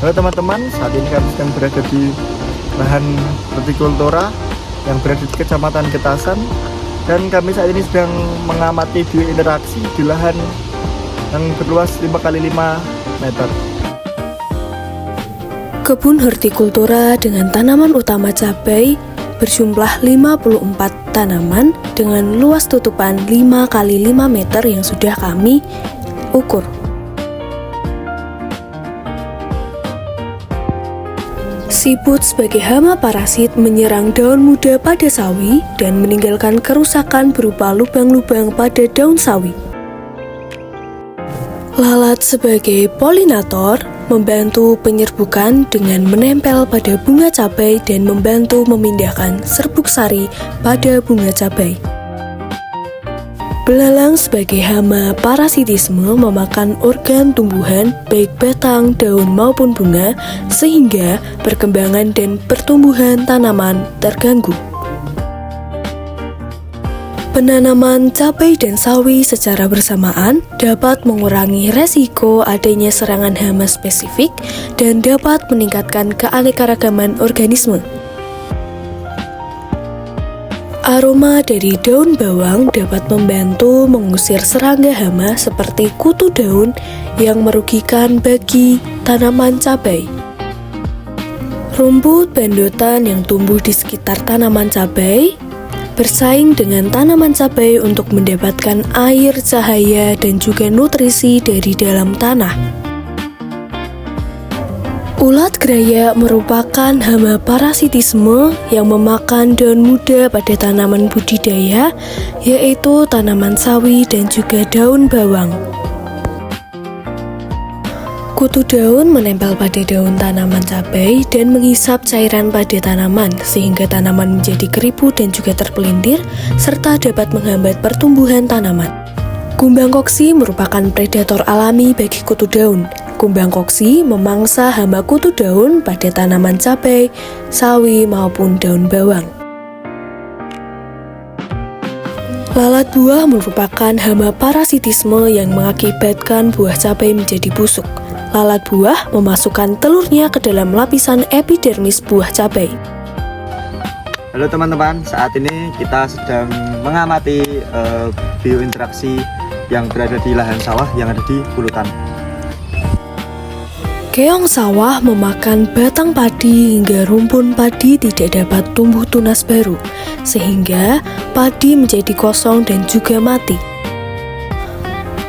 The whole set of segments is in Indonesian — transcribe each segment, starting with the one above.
Halo teman-teman, saat ini kami sedang berada di lahan hortikultura yang berada di Kecamatan Getasan, dan kami saat ini sedang mengamati biointeraksi di lahan yang berluas 5x5 meter. Kebun hortikultura dengan tanaman utama cabai berjumlah 54 tanaman dengan luas tutupan 5x5 meter yang sudah kami ukur. Siput sebagai hama parasit menyerang daun muda pada sawi dan meninggalkan kerusakan berupa lubang-lubang pada daun sawi. Lalat sebagai polinator membantu penyerbukan dengan menempel pada bunga cabai dan membantu memindahkan serbuk sari pada bunga cabai. Belalang sebagai hama parasitisme memakan organ tumbuhan baik batang, daun maupun bunga sehingga perkembangan dan pertumbuhan tanaman terganggu. Penanaman cabai dan sawi secara bersamaan dapat mengurangi resiko adanya serangan hama spesifik dan dapat meningkatkan keanekaragaman organisme. Aroma dari daun bawang dapat membantu mengusir serangga hama seperti kutu daun yang merugikan bagi tanaman cabai. Rumput bandotan yang tumbuh di sekitar tanaman cabai bersaing dengan tanaman cabai untuk mendapatkan air, cahaya, dan juga nutrisi dari dalam tanah. Ulat geraya merupakan hama parasitisme yang memakan daun muda pada tanaman budidaya, yaitu tanaman sawi dan juga daun bawang. Kutu daun menempel pada daun tanaman cabai dan menghisap cairan pada tanaman sehingga tanaman menjadi keribu dan juga terpelintir serta dapat menghambat pertumbuhan tanaman. Kumbang koksi merupakan predator alami bagi kutu daun. Kumbang koksi memangsa hama kutu daun pada tanaman cabai, sawi maupun daun bawang. Lalat buah merupakan hama parasitisme yang mengakibatkan buah cabai menjadi busuk. Lalat buah memasukkan telurnya ke dalam lapisan epidermis buah cabai. Halo teman-teman, saat ini kita sedang mengamati biointeraksi yang berada di lahan sawah yang ada di Pulutan. Keong sawah memakan batang padi hingga rumpun padi tidak dapat tumbuh tunas baru, sehingga padi menjadi kosong dan juga mati.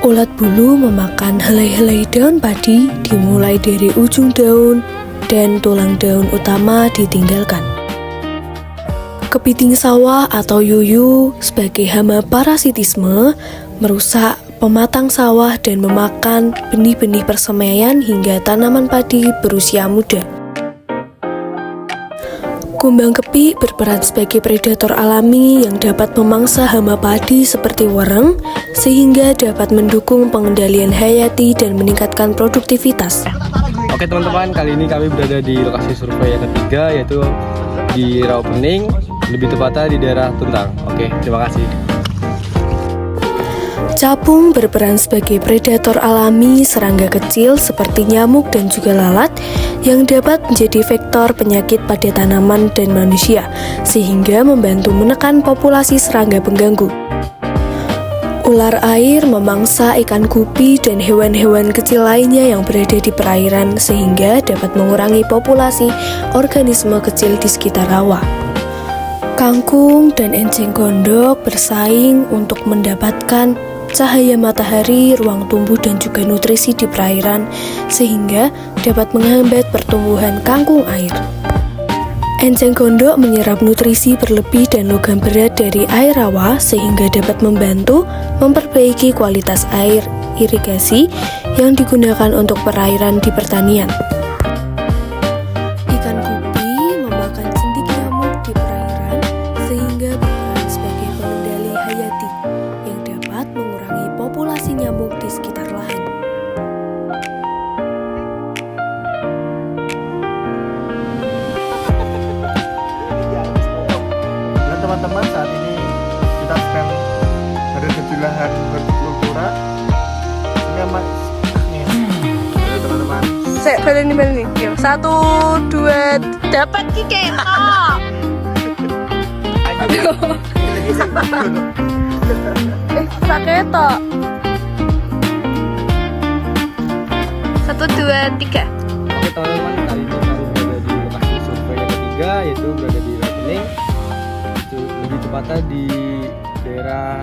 Ulat bulu memakan helai-helai daun padi dimulai dari ujung daun dan tulang daun utama ditinggalkan. Kepiting sawah atau yuyu sebagai hama parasitisme merusak pematang sawah dan memakan benih-benih persemaian hingga tanaman padi berusia muda. Kumbang kepik berperan sebagai predator alami yang dapat memangsa hama padi seperti wereng sehingga dapat mendukung pengendalian hayati dan meningkatkan produktivitas. Oke teman-teman, kali ini kami berada di lokasi survei yang ketiga, yaitu di Rawapening, lebih tepatnya di daerah Tuntang. Oke, terima kasih. Capung berperan sebagai predator alami serangga kecil seperti nyamuk dan juga lalat yang dapat menjadi vektor penyakit pada tanaman dan manusia, sehingga membantu menekan populasi serangga pengganggu. Ular air memangsa ikan gupi dan hewan-hewan kecil lainnya yang berada di perairan sehingga dapat mengurangi populasi organisme kecil di sekitar rawa. Kangkung dan enceng gondok bersaing untuk mendapatkan cahaya matahari, ruang tumbuh dan juga nutrisi di perairan sehingga dapat menghambat pertumbuhan kangkung air. Enceng gondok menyerap nutrisi berlebih dan logam berat dari air rawa sehingga dapat membantu memperbaiki kualitas air irigasi yang digunakan untuk perairan di pertanian. Ikan gupi memakan cendik nyamuk di perairan sehingga berperan sebagai pengendali hayati yang dapat mengurangi populasi nyamuk di sekitar lahan. Dan teman-teman, saat ini kita sedang berada di lahan hortikultura. Ini teman-teman. baleni. Yuk, 1, 2, dapat Kike. Pakai tok. 1, 2, 3. Oke teman-teman, kali ini kami berada di lokasi survei yang ketiga, yaitu berada di Rawapening. Itu lebih tepatnya di daerah